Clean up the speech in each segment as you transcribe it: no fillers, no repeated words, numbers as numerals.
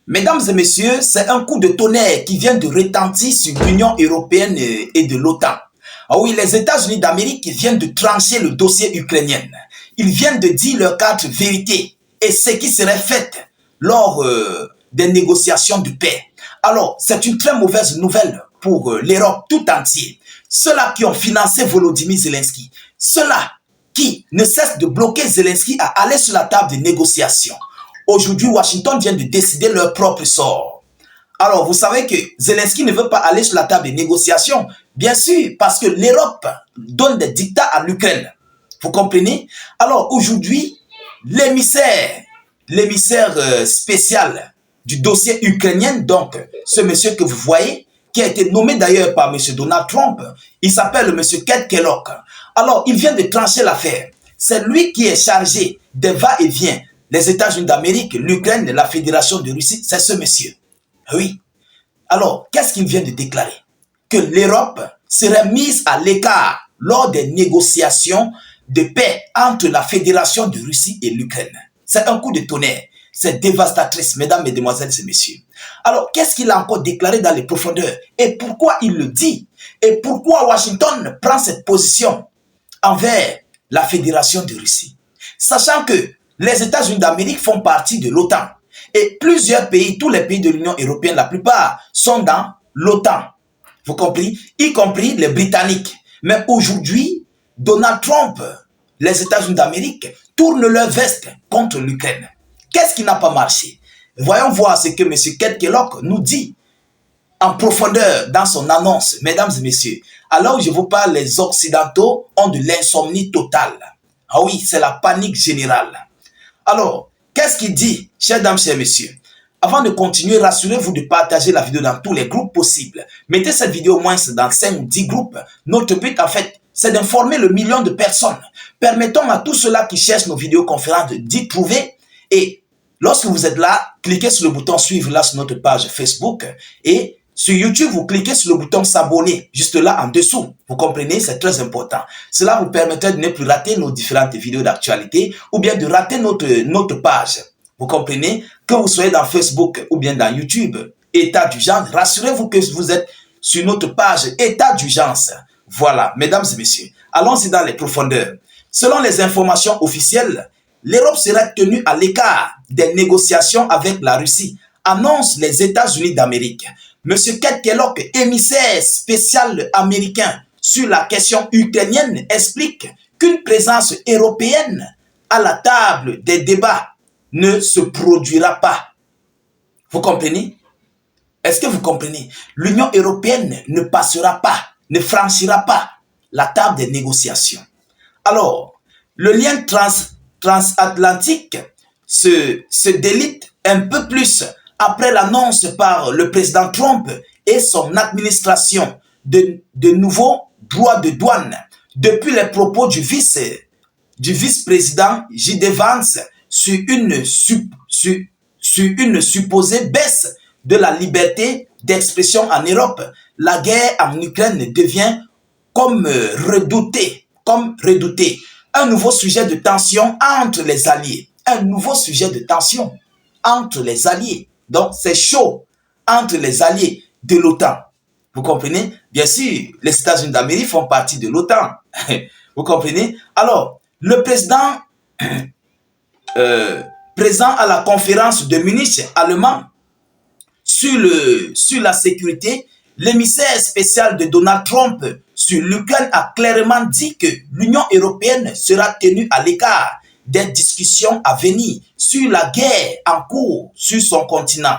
Mesdames et messieurs, c'est un coup de tonnerre qui vient de retentir sur l'Union européenne et de l'OTAN. Ah oui, les États-Unis d'Amérique viennent de trancher le dossier ukrainien. Ils viennent de dire leur quatre vérités et ce qui serait fait lors des négociations de paix. Alors, c'est une très mauvaise nouvelle pour l'Europe tout entière. Ceux-là qui ont financé Volodymyr Zelensky, ceux-là qui ne cessent de bloquer Zelensky à aller sur la table de négociation. Aujourd'hui, Washington vient de décider leur propre sort. Alors, vous savez que Zelensky ne veut pas aller sur la table de négociation, bien sûr, parce que l'Europe donne des dictats à l'Ukraine. Vous comprenez? Alors, aujourd'hui, l'émissaire spécial du dossier ukrainien, donc, ce monsieur que vous voyez, qui a été nommé d'ailleurs par M. Donald Trump, il s'appelle M. Keith Kellogg. Alors, il vient de trancher l'affaire. C'est lui qui est chargé des va-et-vient. Les États-Unis d'Amérique, l'Ukraine, la Fédération de Russie, c'est ce monsieur. Oui. Alors, qu'est-ce qu'il vient de déclarer? Que l'Europe serait mise à l'écart lors des négociations de paix entre la Fédération de Russie et l'Ukraine. C'est un coup de tonnerre. C'est dévastatrice, mesdames, mesdemoiselles et messieurs. Alors, qu'est-ce qu'il a encore déclaré dans les profondeurs? Et pourquoi il le dit? Et pourquoi Washington prend cette position envers la Fédération de Russie? Sachant que les États-Unis d'Amérique font partie de l'OTAN. Et plusieurs pays, tous les pays de l'Union européenne, la plupart, sont dans l'OTAN. Vous comprenez? Y compris les Britanniques. Mais aujourd'hui, Donald Trump, les États-Unis d'Amérique, tournent leur veste contre l'Ukraine. Qu'est-ce qui n'a pas marché? Voyons voir ce que M. Keith Kellogg nous dit en profondeur dans son annonce, mesdames et messieurs. Alors je vous parle, les Occidentaux ont de l'insomnie totale. Ah oui, c'est la panique générale. Alors, qu'est-ce qu'il dit, chers dames, chers messieurs? Avant de continuer, rassurez-vous de partager la vidéo dans tous les groupes possibles. Mettez cette vidéo au moins dans 5 ou 10 groupes. Notre but, en fait, c'est d'informer le million de personnes. Permettons à tous ceux-là qui cherchent nos vidéoconférences d'y trouver. Et lorsque vous êtes là, cliquez sur le bouton suivre là sur notre page Facebook. Et sur YouTube, vous cliquez sur le bouton s'abonner, juste là en dessous. Vous comprenez, c'est très important. Cela vous permettra de ne plus rater nos différentes vidéos d'actualité ou bien de rater notre page. Vous comprenez, que vous soyez dans Facebook ou bien dans YouTube, état d'urgence, rassurez-vous que vous êtes sur notre page état d'urgence. Voilà, mesdames et messieurs, allons-y dans les profondeurs. Selon les informations officielles, l'Europe sera tenue à l'écart des négociations avec la Russie, annoncent les États-Unis d'Amérique. M. Keith Kellogg, émissaire spécial américain sur la question ukrainienne, explique qu'une présence européenne à la table des débats ne se produira pas. Vous comprenez? Est-ce que vous comprenez? L'Union européenne ne passera pas, ne franchira pas la table des négociations. Alors, le lien transatlantique se délite un peu plus après l'annonce par le président Trump et son administration de nouveaux droits de douane depuis les propos du vice-président J.D. Vance sur une supposée baisse de la liberté d'expression en Europe. La guerre en Ukraine devient comme redouté. Un nouveau sujet de tension entre les alliés. Un nouveau sujet de tension entre les alliés. Donc, c'est chaud entre les alliés de l'OTAN. Vous comprenez? Bien sûr, les États-Unis d'Amérique font partie de l'OTAN. Vous comprenez? Alors, le président présent à la conférence de Munich allemand sur la sécurité, l'émissaire spécial de Donald Trump sur l'Ukraine a clairement dit que l'Union européenne sera tenue à l'écart des discussions à venir sur la guerre en cours sur son continent.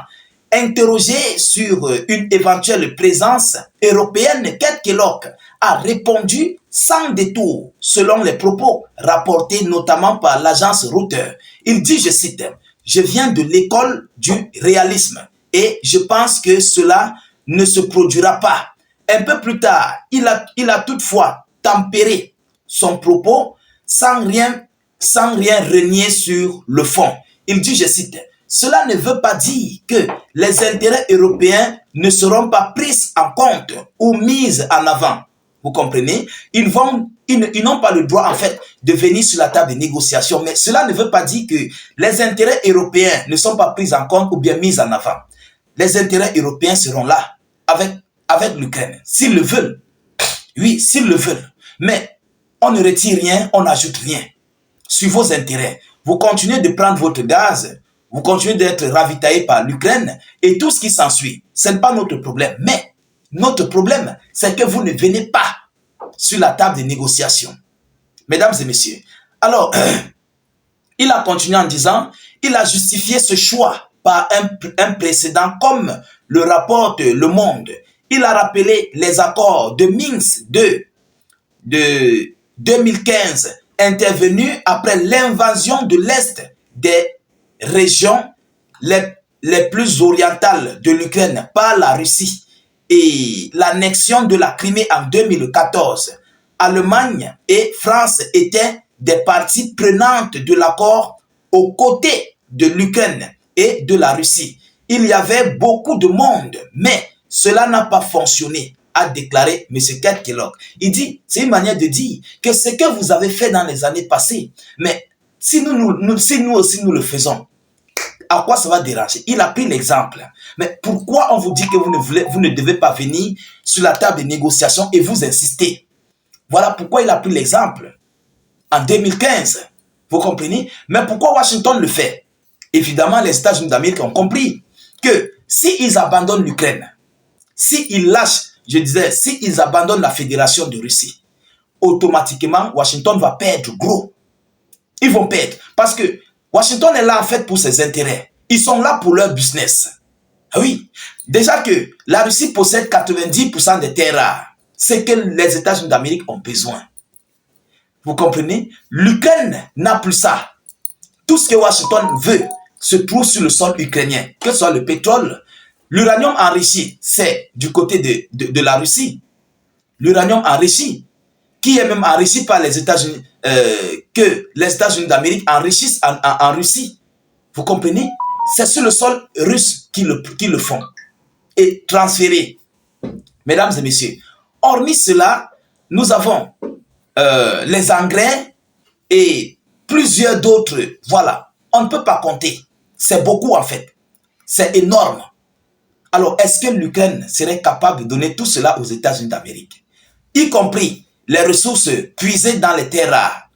Interrogé sur une éventuelle présence européenne, Keith Kellogg a répondu sans détour, selon les propos rapportés notamment par l'agence Reuters. Il dit, je cite, « Je viens de l'école du réalisme et je pense que cela ne se produira pas. » Un peu plus tard, il a toutefois tempéré son propos sans rien renier sur le fond. Il dit, je cite, « Cela ne veut pas dire que les intérêts européens ne seront pas pris en compte ou mis en avant. » Vous comprenez? Ils vont Ils n'ont pas le droit, en fait, de venir sur la table de négociation. Mais cela ne veut pas dire que les intérêts européens ne sont pas pris en compte ou bien mis en avant. Les intérêts européens seront là avec l'Ukraine, s'ils le veulent. Oui, s'ils le veulent. Mais on ne retire rien, on n'ajoute rien sur vos intérêts. Vous continuez de prendre votre gaz, vous continuez d'être ravitaillé par l'Ukraine et tout ce qui s'ensuit. Ce n'est pas notre problème. Mais notre problème, c'est que vous ne venez pas sur la table de négociation. Mesdames et messieurs, alors, il a continué en disant, il a justifié ce choix par un précédent comme le rapporte Le Monde. Il a rappelé les accords de Minsk de 2015 intervenus après l'invasion de l'Est des régions les plus orientales de l'Ukraine par la Russie et l'annexion de la Crimée en 2014. Allemagne et France étaient des parties prenantes de l'accord aux côtés de l'Ukraine et de la Russie. Il y avait beaucoup de monde, mais cela n'a pas fonctionné, a déclaré M. Kate Kellogg. Il dit, c'est une manière de dire que ce que vous avez fait dans les années passées, mais si nous aussi nous le faisons, à quoi ça va déranger? Il a pris l'exemple. Mais pourquoi on vous dit que vous ne devez pas venir sur la table de négociation et vous insistez? Voilà pourquoi il a pris l'exemple. En 2015, vous comprenez? Mais pourquoi Washington le fait? Évidemment, les États-Unis d'Amérique ont compris que s'ils abandonnent l'Ukraine, s'ils lâchent, je disais, s'ils abandonnent la Fédération de Russie, automatiquement, Washington va perdre gros. Ils vont perdre. Parce que Washington est là, en fait, pour ses intérêts. Ils sont là pour leur business. Oui. Déjà que la Russie possède 90% des terres rares. C'est que les États-Unis d'Amérique ont besoin. Vous comprenez? L'Ukraine n'a plus ça. Tout ce que Washington veut se trouve sur le sol ukrainien. Que ce soit le pétrole, l'uranium enrichi, c'est du côté de la Russie. L'uranium enrichi, qui est même enrichi par les États-Unis, que les États-Unis d'Amérique enrichissent en Russie. Vous comprenez? C'est sur le sol russe qu'ils le font. Et transféré. Mesdames et messieurs, hormis cela, nous avons les engrais et plusieurs d'autres. Voilà, on ne peut pas compter. C'est beaucoup en fait. C'est énorme. Alors, est-ce que l'Ukraine serait capable de donner tout cela aux États-Unis d'Amérique, y compris les ressources puisées dans les terres rares?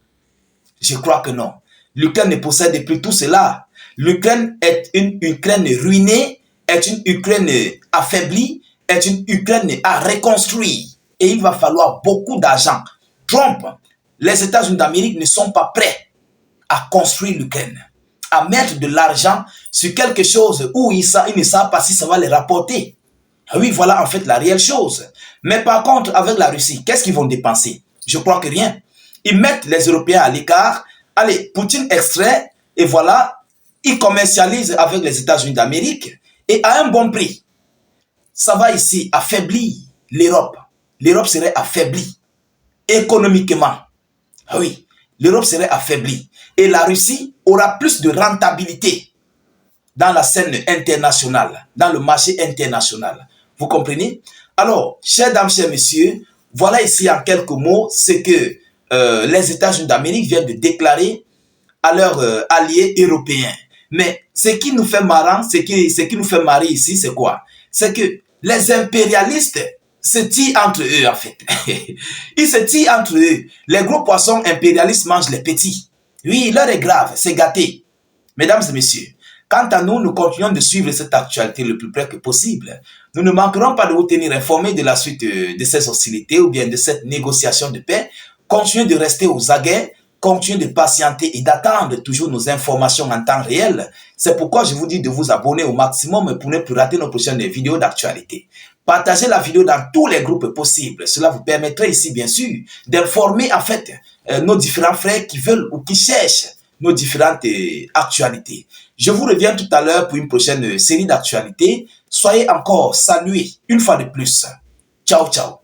Je crois que non. L'Ukraine ne possède plus tout cela. L'Ukraine est une Ukraine ruinée, est une Ukraine affaiblie, est une Ukraine à reconstruire. Et il va falloir beaucoup d'argent. Trump, les États-Unis d'Amérique ne sont pas prêts à construire l'Ukraine, à mettre de l'argent sur quelque chose où ils ne savent pas si ça va les rapporter. Oui, voilà en fait la réelle chose. Mais par contre, avec la Russie, qu'est-ce qu'ils vont dépenser? Je crois que rien. Ils mettent les Européens à l'écart. Allez, Poutine extrait, et voilà, ils commercialisent avec les États-Unis d'Amérique, et à un bon prix. Ça va ici affaiblir l'Europe. L'Europe serait affaiblie économiquement. Oui, l'Europe serait affaiblie. Et la Russie aura plus de rentabilité dans la scène internationale, dans le marché international. Vous comprenez? Alors, chers dames, chers messieurs, voilà ici en quelques mots ce que les États-Unis d'Amérique viennent de déclarer à leurs alliés européens. Mais ce qui nous fait marrant, ce qui nous fait marrer ici, c'est quoi? C'est que les impérialistes se tirent entre eux, en fait. Ils se tirent entre eux. Les gros poissons impérialistes mangent les petits. Oui, l'heure est grave, c'est gâté. Mesdames et messieurs, quant à nous, nous continuons de suivre cette actualité le plus près que possible. Nous ne manquerons pas de vous tenir informés de la suite de ces hostilités ou bien de cette négociation de paix. Continuez de rester aux aguets, continuez de patienter et d'attendre toujours nos informations en temps réel. C'est pourquoi je vous dis de vous abonner au maximum pour ne plus rater nos prochaines vidéos d'actualité. Partagez la vidéo dans tous les groupes possibles. Cela vous permettrait ici, bien sûr, d'informer en fait nos différents frères qui veulent ou qui cherchent nos différentes actualités. Je vous reviens tout à l'heure pour une prochaine série d'actualités. Soyez encore salués une fois de plus. Ciao, ciao.